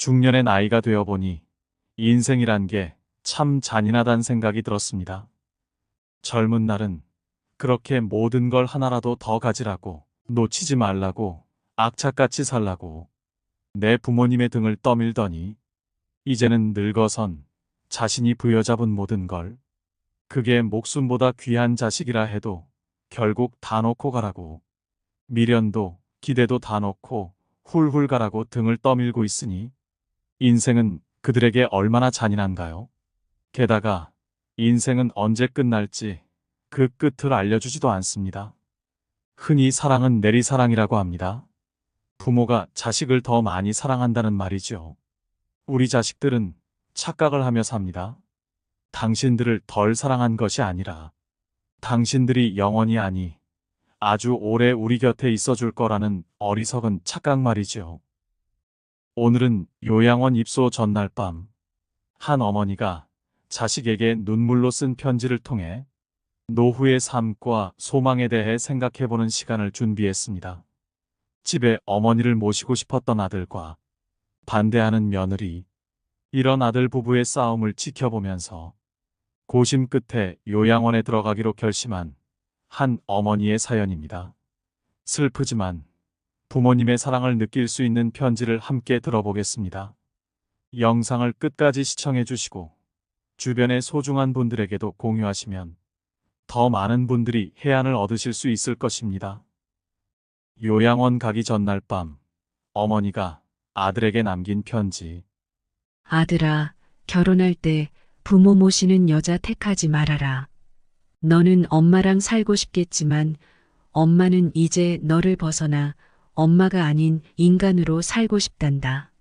중년의 나이가 되어 보니 인생이란 게 참 잔인하다는 생각이 들었습니다. 젊은 날은 그렇게 모든 걸 하나라도 더 가지라고, 놓치지 말라고, 악착같이 살라고 내 부모님의 등을 떠밀더니 이제는 늙어선 자신이 부여잡은 모든 걸, 그게 목숨보다 귀한 자식이라 해도 결국 다 놓고 가라고, 미련도 기대도 다 놓고 훌훌 가라고 등을 떠밀고 있으니 인생은 그들에게 얼마나 잔인한가요? 게다가 인생은 언제 끝날지 그 끝을 알려주지도 않습니다. 흔히 사랑은 내리사랑이라고 합니다. 부모가 자식을 더 많이 사랑한다는 말이죠. 우리 자식들은 착각을 하며 삽니다. 당신들을 덜 사랑한 것이 아니라 당신들이 영원히 아니 아주 오래 우리 곁에 있어 줄 거라는 어리석은 착각 말이죠. 오늘은 요양원 입소 전날 밤, 한 어머니가 자식에게 눈물로 쓴 편지를 통해 노후의 삶과 소망에 대해 생각해보는 시간을 준비했습니다. 집에 어머니를 모시고 싶었던 아들과 반대하는 며느리, 이런 아들 부부의 싸움을 지켜보면서 고심 끝에 요양원에 들어가기로 결심한 한 어머니의 사연입니다. 슬프지만 부모님의 사랑을 느낄 수 있는 편지를 함께 들어보겠습니다. 영상을 끝까지 시청해 주시고 주변의 소중한 분들에게도 공유하시면 더 많은 분들이 해안을 얻으실 수 있을 것입니다. 요양원 가기 전날 밤, 어머니가 아들에게 남긴 편지. 아들아, 결혼할 때 부모 모시는 여자 택하지 말아라. 너는 엄마랑 살고 싶겠지만 엄마는 이제 너를 벗어나 엄마가 아닌 인간으로 살고 싶단다.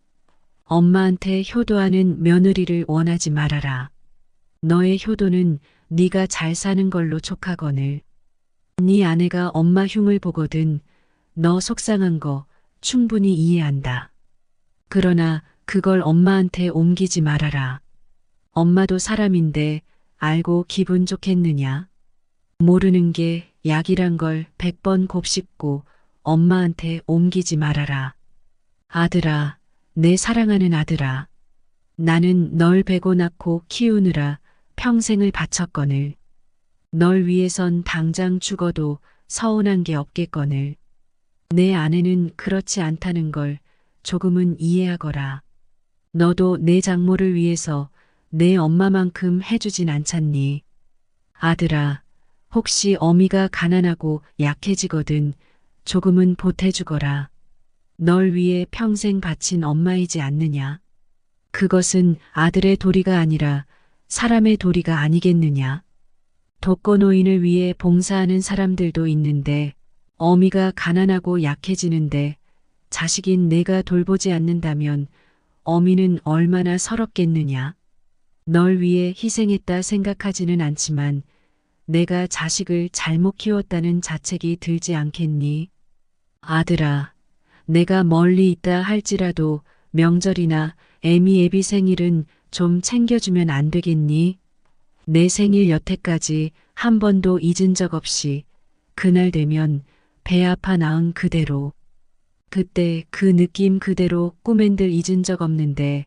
엄마한테 효도하는 며느리를 원하지 말아라. 너의 효도는 네가 잘 사는 걸로 촉하거늘. 네 아내가 엄마 흉을 보거든 너 속상한 거 충분히 이해한다. 그러나 그걸 엄마한테 옮기지 말아라. 엄마도 사람인데 알고 기분 좋겠느냐? 모르는 게 약이란 걸 100번 곱씹고 엄마한테 옮기지 말아라. 아들아, 내 사랑하는 아들아. 나는 널 베고 낳고 키우느라 평생을 바쳤거늘. 널 위해선 당장 죽어도 서운한 게 없겠거늘. 내 아내는 그렇지 않다는 걸 조금은 이해하거라. 너도 내 장모를 위해서 내 엄마만큼 해주진 않잖니. 아들아, 혹시 어미가 가난하고 약해지거든 조금은 보태주거라. 널 위해 평생 바친 엄마이지 않느냐. 그것은 아들의 도리가 아니라 사람의 도리가 아니겠느냐. 독거노인을 위해 봉사하는 사람들도 있는데 어미가 가난하고 약해지는데 자식인 내가 돌보지 않는다면 어미는 얼마나 서럽겠느냐. 널 위해 희생했다 생각하지는 않지만 내가 자식을 잘못 키웠다는 자책이 들지 않겠니? 아들아, 내가 멀리 있다 할지라도 명절이나 애미 생일은 좀 챙겨주면 안 되겠니? 내 생일 여태까지 한 번도 잊은 적 없이 그날 되면 배 아파 낳은 그대로, 그때 그 느낌 그대로 꿈엔들 잊은 적 없는데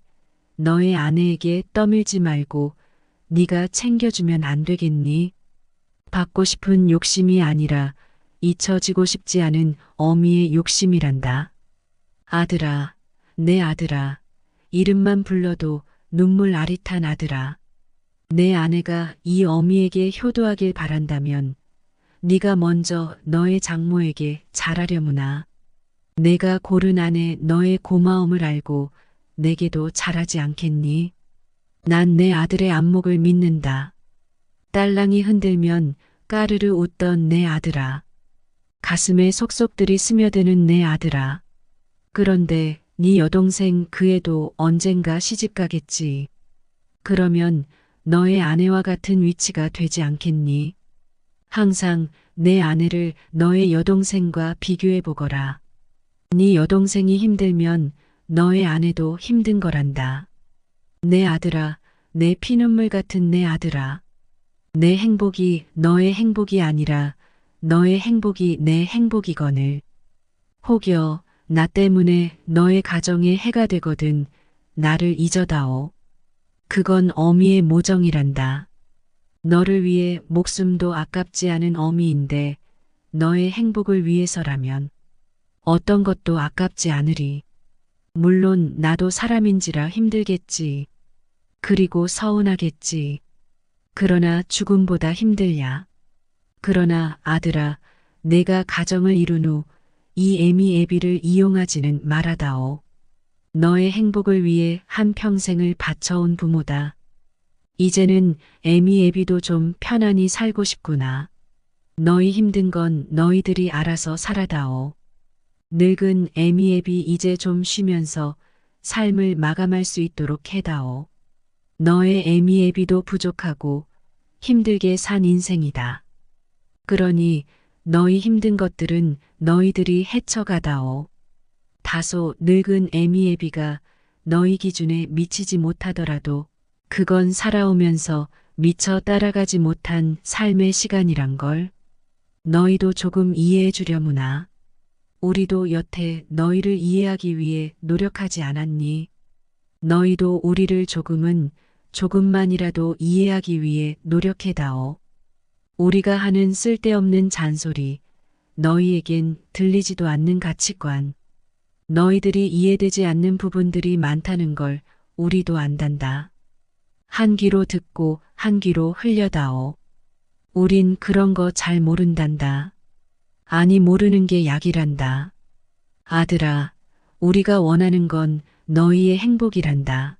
너의 아내에게 떠밀지 말고 네가 챙겨주면 안 되겠니? 받고 싶은 욕심이 아니라 잊혀지고 싶지 않은 어미의 욕심이란다. 아들아, 내 아들아, 이름만 불러도 눈물 아릿한 아들아. 내 아내가 이 어미에게 효도하길 바란다면 네가 먼저 너의 장모에게 잘하려무나. 내가 고른 아내 너의 고마움을 알고 내게도 잘하지 않겠니? 난 내 아들의 안목을 믿는다. 딸랑이 흔들면 까르르 웃던 내 아들아. 가슴에 속속들이 스며드는 내 아들아. 그런데 네 여동생 그 애도 언젠가 시집가겠지. 그러면 너의 아내와 같은 위치가 되지 않겠니? 항상 내 아내를 너의 여동생과 비교해 보거라. 네 여동생이 힘들면 너의 아내도 힘든 거란다. 내 아들아, 내 피눈물 같은 내 아들아. 내 행복이 너의 행복이 아니라 너의 행복이 내 행복이거늘. 혹여 나 때문에 너의 가정에 해가 되거든 나를 잊어다오. 그건 어미의 모정이란다. 너를 위해 목숨도 아깝지 않은 어미인데 너의 행복을 위해서라면 어떤 것도 아깝지 않으리. 물론 나도 사람인지라 힘들겠지. 그리고 서운하겠지. 그러나 죽음보다 힘들야. 그러나 아들아, 내가 가정을 이룬 후 이 애미 애비를 이용하지는 말아다오. 너의 행복을 위해 한 평생을 바쳐온 부모다. 이제는 애미 애비도 좀 편안히 살고 싶구나. 너희 힘든 건 너희들이 알아서 살아다오. 늙은 애미 애비 이제 좀 쉬면서 삶을 마감할 수 있도록 해다오. 너의 애미 애비도 부족하고 힘들게 산 인생이다. 그러니 너희 힘든 것들은 너희들이 헤쳐가다오. 다소 늙은 애미 애비가 너희 기준에 미치지 못하더라도 그건 살아오면서 미처 따라가지 못한 삶의 시간이란 걸. 너희도 조금 이해해 주려무나. 우리도 여태 너희를 이해하기 위해 노력하지 않았니? 너희도 우리를 조금만이라도 이해하기 위해 노력해다오. 우리가 하는 쓸데없는 잔소리, 너희에겐 들리지도 않는 가치관, 너희들이 이해되지 않는 부분들이 많다는 걸 우리도 안단다. 한 귀로 듣고 한 귀로 흘려다오. 우린 그런 거 잘 모른단다. 아니 모르는 게 약이란다. 아들아, 우리가 원하는 건 너희의 행복이란다.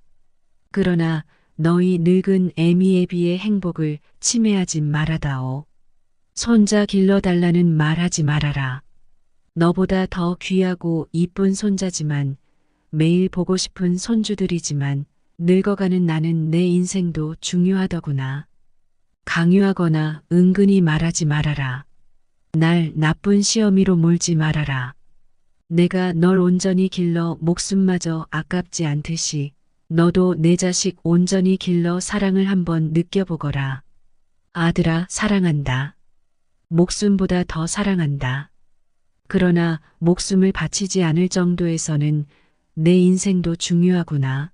그러나 너희 늙은 애미 애비의 행복을 침해하지 말아다오. 손자 길러달라는 말하지 말아라. 너보다 더 귀하고 이쁜 손자지만 매일 보고 싶은 손주들이지만 늙어가는 나는 내 인생도 중요하더구나. 강요하거나 은근히 말하지 말아라. 날 나쁜 시어미로 몰지 말아라. 내가 널 온전히 길러 목숨마저 아깝지 않듯이 너도 내 자식 온전히 길러 사랑을 한번 느껴보거라. 아들아, 사랑한다. 목숨보다 더 사랑한다. 그러나 목숨을 바치지 않을 정도에서는 내 인생도 중요하구나.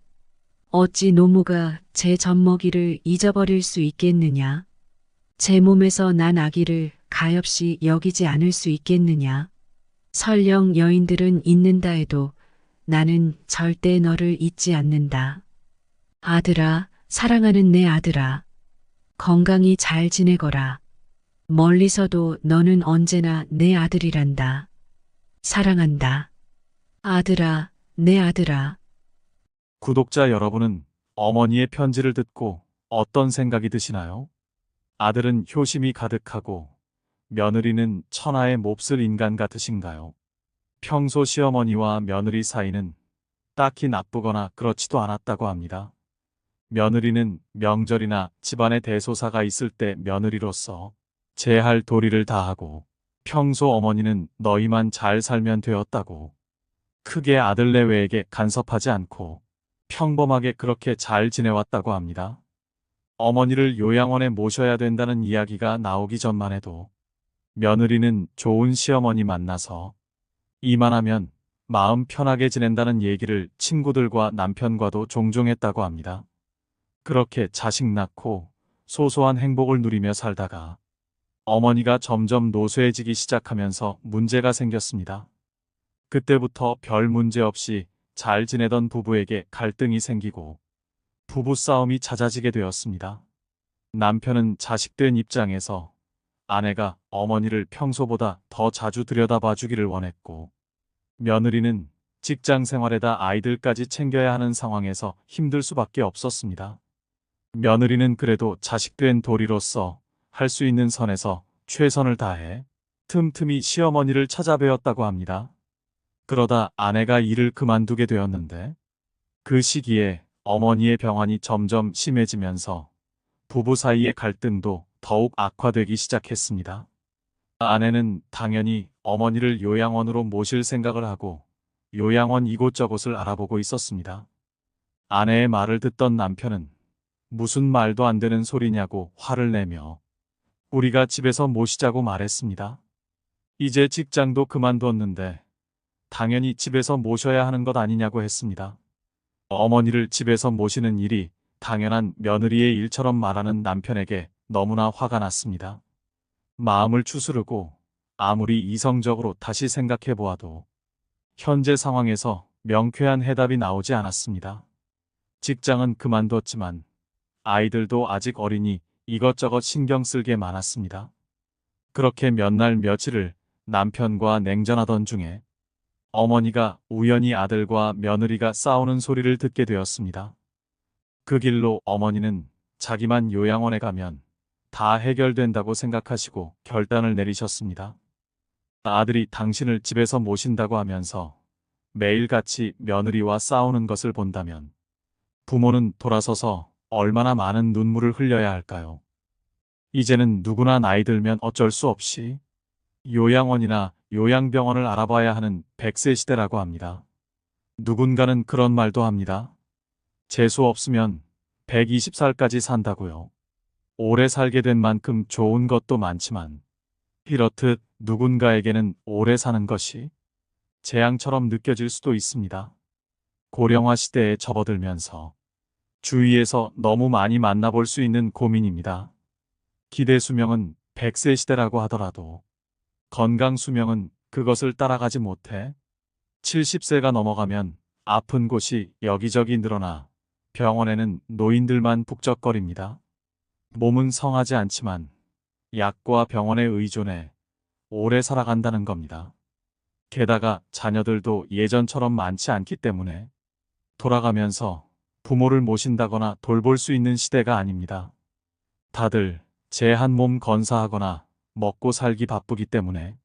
어찌 노모가 제 젖먹이를 잊어버릴 수 있겠느냐? 제 몸에서 난 아기를 가엾이 여기지 않을 수 있겠느냐? 설령 여인들은 잊는다 해도 나는 절대 너를 잊지 않는다. 아들아, 사랑하는 내 아들아. 건강히 잘 지내거라. 멀리서도 너는 언제나 내 아들이란다. 사랑한다. 아들아, 내 아들아. 구독자 여러분은 어머니의 편지를 듣고 어떤 생각이 드시나요? 아들은 효심이 가득하고 며느리는 천하의 몹쓸 인간 같으신가요? 평소 시어머니와 며느리 사이는 딱히 나쁘거나 그렇지도 않았다고 합니다. 며느리는 명절이나 집안에 대소사가 있을 때 며느리로서 제할 도리를 다하고 평소 어머니는 너희만 잘 살면 되었다고 크게 아들 내외에게 간섭하지 않고 평범하게 그렇게 잘 지내왔다고 합니다. 어머니를 요양원에 모셔야 된다는 이야기가 나오기 전만 해도 며느리는 좋은 시어머니 만나서 이만하면 마음 편하게 지낸다는 얘기를 친구들과 남편과도 종종 했다고 합니다. 그렇게 자식 낳고 소소한 행복을 누리며 살다가 어머니가 점점 노쇠해지기 시작하면서 문제가 생겼습니다. 그때부터 별 문제 없이 잘 지내던 부부에게 갈등이 생기고 부부싸움이 잦아지게 되었습니다. 남편은 자식된 입장에서 아내가 어머니를 평소보다 더 자주 들여다봐 주기를 원했고 며느리는 직장 생활에다 아이들까지 챙겨야 하는 상황에서 힘들 수밖에 없었습니다. 며느리는 그래도 자식된 도리로서 할 수 있는 선에서 최선을 다해 틈틈이 시어머니를 찾아뵈었다고 합니다. 그러다 아내가 일을 그만두게 되었는데 그 시기에 어머니의 병환이 점점 심해지면서 부부 사이의 갈등도 더욱 악화되기 시작했습니다. 아내는 당연히 어머니를 요양원으로 모실 생각을 하고 요양원 이곳저곳을 알아보고 있었습니다. 아내의 말을 듣던 남편은 무슨 말도 안 되는 소리냐고 화를 내며 우리가 집에서 모시자고 말했습니다. 이제 직장도 그만두었는데 당연히 집에서 모셔야 하는 것 아니냐고 했습니다. 어머니를 집에서 모시는 일이 당연한 며느리의 일처럼 말하는 남편에게 너무나 화가 났습니다. 마음을 추스르고 아무리 이성적으로 다시 생각해 보아도 현재 상황에서 명쾌한 해답이 나오지 않았습니다. 직장은 그만뒀지만 아이들도 아직 어리니 이것저것 신경 쓸 게 많았습니다. 그렇게 몇 날 며칠을 남편과 냉전하던 중에 어머니가 우연히 아들과 며느리가 싸우는 소리를 듣게 되었습니다. 그 길로 어머니는 자기만 요양원에 가면 다 해결된다고 생각하시고 결단을 내리셨습니다. 아들이 당신을 집에서 모신다고 하면서 매일같이 며느리와 싸우는 것을 본다면 부모는 돌아서서 얼마나 많은 눈물을 흘려야 할까요? 이제는 누구나 나이 들면 어쩔 수 없이 요양원이나 요양병원을 알아봐야 하는 100세 시대라고 합니다. 누군가는 그런 말도 합니다. 재수 없으면 120살까지 산다고요. 오래 살게 된 만큼 좋은 것도 많지만 이렇듯 누군가에게는 오래 사는 것이 재앙처럼 느껴질 수도 있습니다. 고령화 시대에 접어들면서 주위에서 너무 많이 만나볼 수 있는 고민입니다. 기대 수명은 100세 시대라고 하더라도 건강 수명은 그것을 따라가지 못해 70세가 넘어가면 아픈 곳이 여기저기 늘어나 병원에는 노인들만 북적거립니다. 몸은 성하지 않지만 약과 병원에 의존해 오래 살아간다는 겁니다. 게다가 자녀들도 예전처럼 많지 않기 때문에 돌아가면서 부모를 모신다거나 돌볼 수 있는 시대가 아닙니다. 다들 제 한 몸 건사하거나 먹고 살기 바쁘기 때문에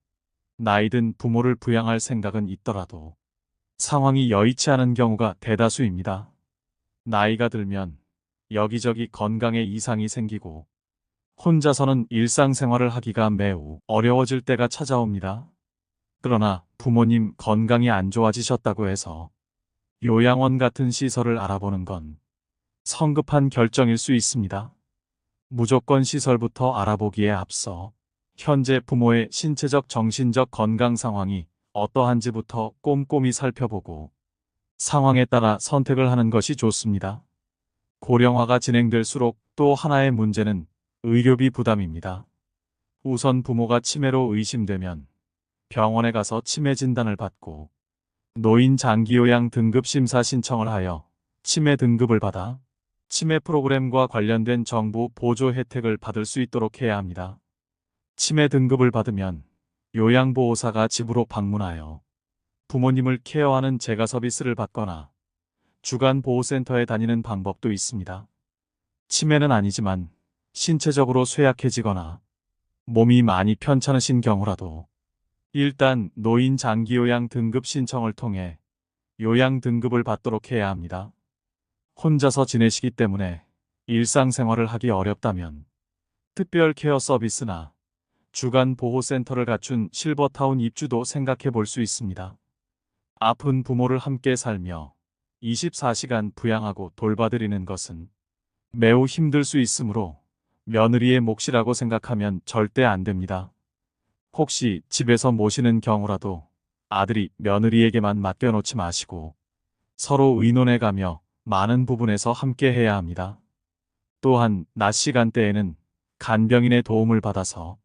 나이든 부모를 부양할 생각은 있더라도 상황이 여의치 않은 경우가 대다수입니다. 나이가 들면 여기저기 건강에 이상이 생기고 혼자서는 일상생활을 하기가 매우 어려워질 때가 찾아옵니다. 그러나 부모님 건강이 안 좋아지셨다고 해서 요양원 같은 시설을 알아보는 건 성급한 결정일 수 있습니다. 무조건 시설부터 알아보기에 앞서 현재 부모의 신체적 정신적 건강 상황이 어떠한지부터 꼼꼼히 살펴보고 상황에 따라 선택을 하는 것이 좋습니다. 고령화가 진행될수록 또 하나의 문제는 의료비 부담입니다. 우선 부모가 치매로 의심되면 병원에 가서 치매 진단을 받고 노인 장기요양 등급 심사 신청을 하여 치매 등급을 받아 치매 프로그램과 관련된 정부 보조 혜택을 받을 수 있도록 해야 합니다. 치매 등급을 받으면 요양보호사가 집으로 방문하여 부모님을 케어하는 재가 서비스를 받거나 주간 보호센터에 다니는 방법도 있습니다. 치매는 아니지만 신체적으로 쇠약해지거나 몸이 많이 편찮으신 경우라도 일단 노인 장기요양 등급 신청을 통해 요양 등급을 받도록 해야 합니다. 혼자서 지내시기 때문에 일상생활을 하기 어렵다면 특별 케어 서비스나 주간 보호센터를 갖춘 실버타운 입주도 생각해 볼 수 있습니다. 아픈 부모를 함께 살며 24시간 부양하고 돌봐드리는 것은 매우 힘들 수 있으므로 며느리의 몫이라고 생각하면 절대 안 됩니다. 혹시 집에서 모시는 경우라도 아들이 며느리에게만 맡겨놓지 마시고 서로 의논해가며 많은 부분에서 함께 해야 합니다. 또한 낮 시간대에는 간병인의 도움을 받아서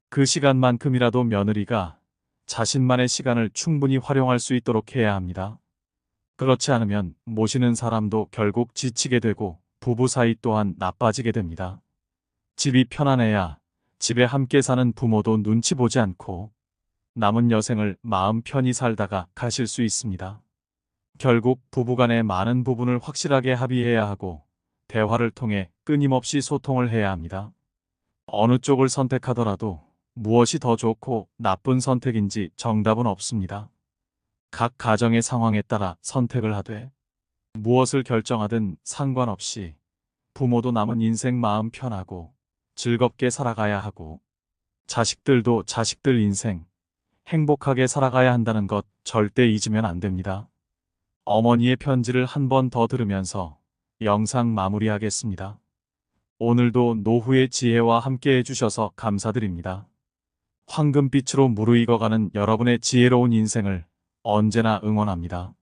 그 시간만큼이라도 며느리가 자신만의 시간을 충분히 활용할 수 있도록 해야 합니다. 그렇지 않으면 모시는 사람도 결국 지치게 되고 부부 사이 또한 나빠지게 됩니다. 집이 편안해야 집에 함께 사는 부모도 눈치 보지 않고 남은 여생을 마음 편히 살다가 가실 수 있습니다. 결국 부부간의 많은 부분을 확실하게 합의해야 하고 대화를 통해 끊임없이 소통을 해야 합니다. 어느 쪽을 선택하더라도 무엇이 더 좋고 나쁜 선택인지 정답은 없습니다. 각 가정의 상황에 따라 선택을 하되 무엇을 결정하든 상관없이 부모도 남은 인생 마음 편하고 즐겁게 살아가야 하고 자식들도 자식들 인생 행복하게 살아가야 한다는 것 절대 잊으면 안 됩니다. 어머니의 편지를 한 번 더 들으면서 영상 마무리하겠습니다. 오늘도 노후의 지혜와 함께 해주셔서 감사드립니다. 황금빛으로 무르익어가는 여러분의 지혜로운 인생을 언제나 응원합니다.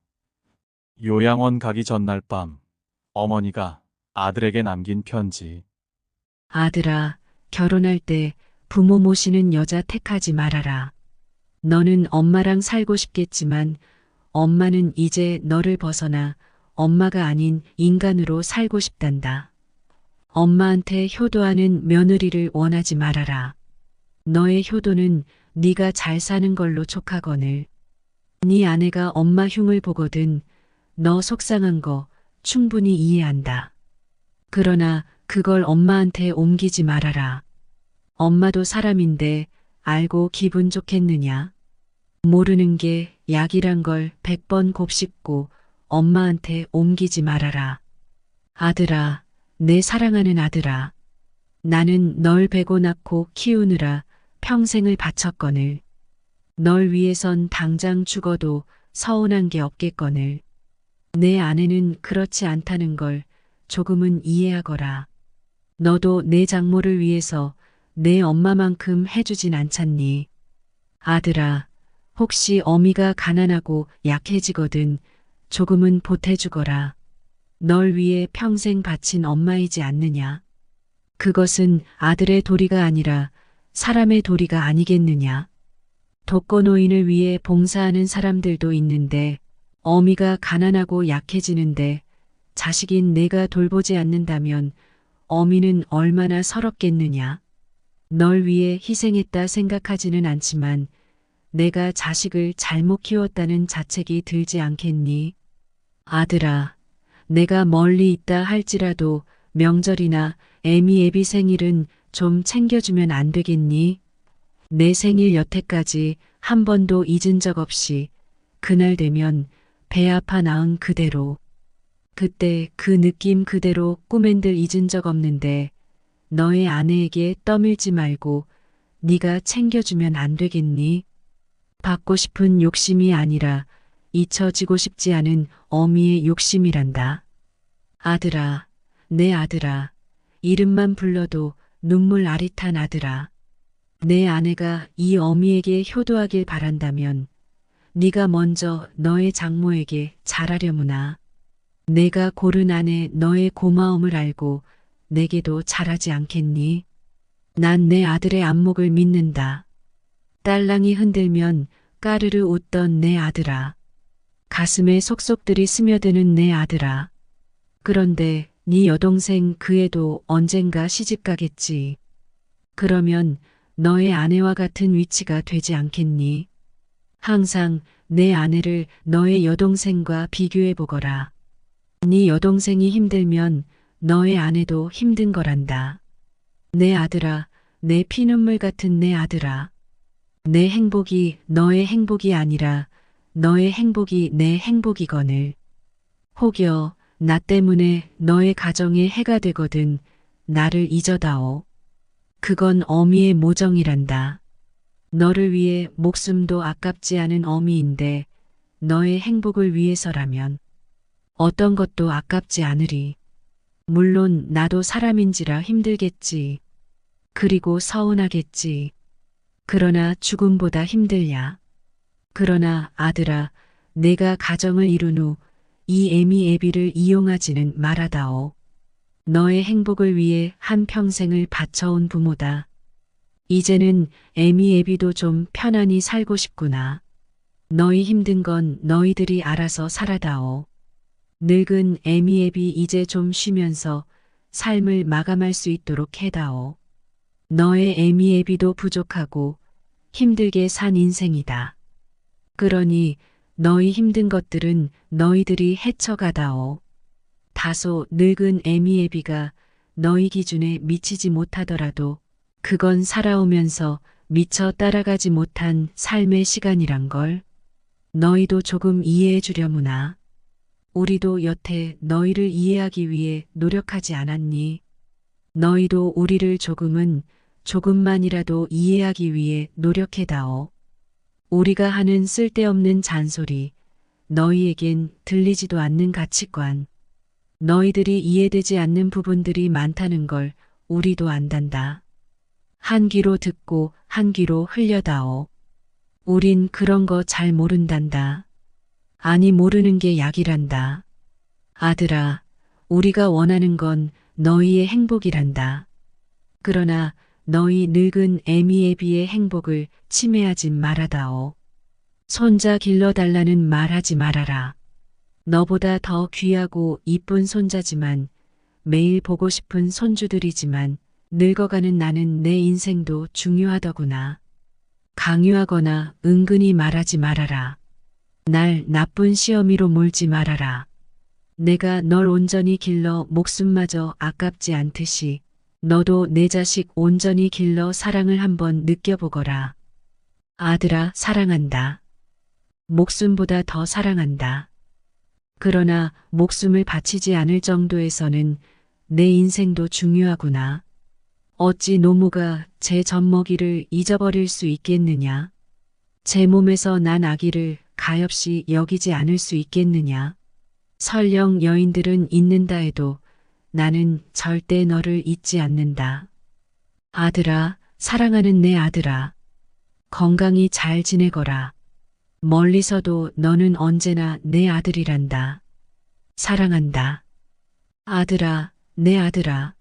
요양원 가기 전날 밤, 어머니가 아들에게 남긴 편지. 아들아, 결혼할 때 부모 모시는 여자 택하지 말아라. 너는 엄마랑 살고 싶겠지만 엄마는 이제 너를 벗어나 엄마가 아닌 인간으로 살고 싶단다. 엄마한테 효도하는 며느리를 원하지 말아라. 너의 효도는 네가 잘 사는 걸로 촉하거늘. 네 아내가 엄마 흉을 보거든 너 속상한 거 충분히 이해한다. 그러나 그걸 엄마한테 옮기지 말아라. 엄마도 사람인데 알고 기분 좋겠느냐? 모르는 게 약이란 걸 100번 곱씹고 엄마한테 옮기지 말아라. 아들아, 내 사랑하는 아들아. 나는 널 베고 낳고 키우느라 평생을 바쳤거늘. 널 위해선 당장 죽어도 서운한 게 없겠거늘. 내 아내는 그렇지 않다는 걸 조금은 이해하거라. 너도 내 장모를 위해서 내 엄마만큼 해주진 않잖니. 아들아, 혹시 어미가 가난하고 약해지거든 조금은 보태주거라. 널 위해 평생 바친 엄마이지 않느냐. 그것은 아들의 도리가 아니라 사람의 도리가 아니겠느냐. 독거노인을 위해 봉사하는 사람들도 있는데 어미가 가난하고 약해지는데 자식인 내가 돌보지 않는다면 어미는 얼마나 서럽겠느냐. 널 위해 희생했다 생각하지는 않지만 내가 자식을 잘못 키웠다는 자책이 들지 않겠니? 아들아, 내가 멀리 있다 할지라도 명절이나 애미 애비 생일은 좀 챙겨주면 안 되겠니? 내 생일 여태까지 한 번도 잊은 적 없이 그날 되면 배 아파 낳은 그대로 그때 그 느낌 그대로 꿈엔들 잊은 적 없는데 너의 아내에게 떠밀지 말고 네가 챙겨주면 안 되겠니? 받고 싶은 욕심이 아니라 잊혀지고 싶지 않은 어미의 욕심이란다. 아들아, 내 아들아, 이름만 불러도 눈물 아릿한 아들아. 내 아내가 이 어미에게 효도하길 바란다면 네가 먼저 너의 장모에게 잘하려무나. 내가 고른 아내 너의 고마움을 알고 내게도 잘하지 않겠니? 난 내 아들의 안목을 믿는다. 딸랑이 흔들면 까르르 웃던 내 아들아. 가슴에 속속들이 스며드는 내 아들아. 그런데 네 여동생 그 애도 언젠가 시집가겠지. 그러면 너의 아내와 같은 위치가 되지 않겠니? 항상 내 아내를 너의 여동생과 비교해 보거라. 네 여동생이 힘들면 너의 아내도 힘든 거란다. 내 아들아, 내 피눈물 같은 내 아들아. 내 행복이 너의 행복이 아니라 너의 행복이 내 행복이거늘. 혹여 나 때문에 너의 가정에 해가 되거든 나를 잊어다오. 그건 어미의 모정이란다. 너를 위해 목숨도 아깝지 않은 어미인데 너의 행복을 위해서라면 어떤 것도 아깝지 않으리. 물론 나도 사람인지라 힘들겠지. 그리고 서운하겠지. 그러나 죽음보다 힘들야. 그러나 아들아, 내가 가정을 이룬 후 이 애미 애비를 이용하지는 말아다오. 너의 행복을 위해 한 평생을 바쳐온 부모다. 이제는 애미 애비도 좀 편안히 살고 싶구나. 너희 힘든 건 너희들이 알아서 살아다오. 늙은 애미 애비 이제 좀 쉬면서 삶을 마감할 수 있도록 해다오. 너의 애미 애비도 부족하고 힘들게 산 인생이다. 그러니 너희 힘든 것들은 너희들이 헤쳐가다오. 다소 늙은 애미 애비가 너희 기준에 미치지 못하더라도 그건 살아오면서 미처 따라가지 못한 삶의 시간이란 걸. 너희도 조금 이해해 주려무나. 우리도 여태 너희를 이해하기 위해 노력하지 않았니? 너희도 우리를 조금만이라도 이해하기 위해 노력해다오. 우리가 하는 쓸데없는 잔소리, 너희에겐 들리지도 않는 가치관, 너희들이 이해되지 않는 부분들이 많다는 걸 우리도 안단다. 한 귀로 듣고 한 귀로 흘려다오. 우린 그런 거 잘 모른단다. 아니 모르는 게 약이란다. 아들아, 우리가 원하는 건 너희의 행복이란다. 그러나 너희 늙은 애미애비의 행복을 침해하지 말아다오. 손자 길러달라는 말하지 말아라. 너보다 더 귀하고 이쁜 손자지만 매일 보고 싶은 손주들이지만 늙어가는 나는 내 인생도 중요하더구나. 강요하거나 은근히 말하지 말아라. 날 나쁜 시어미로 몰지 말아라. 내가 널 온전히 길러 목숨마저 아깝지 않듯이 너도 내 자식 온전히 길러 사랑을 한번 느껴보거라. 아들아, 사랑한다. 목숨보다 더 사랑한다. 그러나 목숨을 바치지 않을 정도에서는 내 인생도 중요하구나. 어찌 노모가 제 젖먹이를 잊어버릴 수 있겠느냐? 제 몸에서 난 아기를 가엾이 여기지 않을 수 있겠느냐? 설령 여인들은 잊는다 해도 나는 절대 너를 잊지 않는다. 아들아, 사랑하는 내 아들아. 건강히 잘 지내거라. 멀리서도 너는 언제나 내 아들이란다. 사랑한다. 아들아, 내 아들아.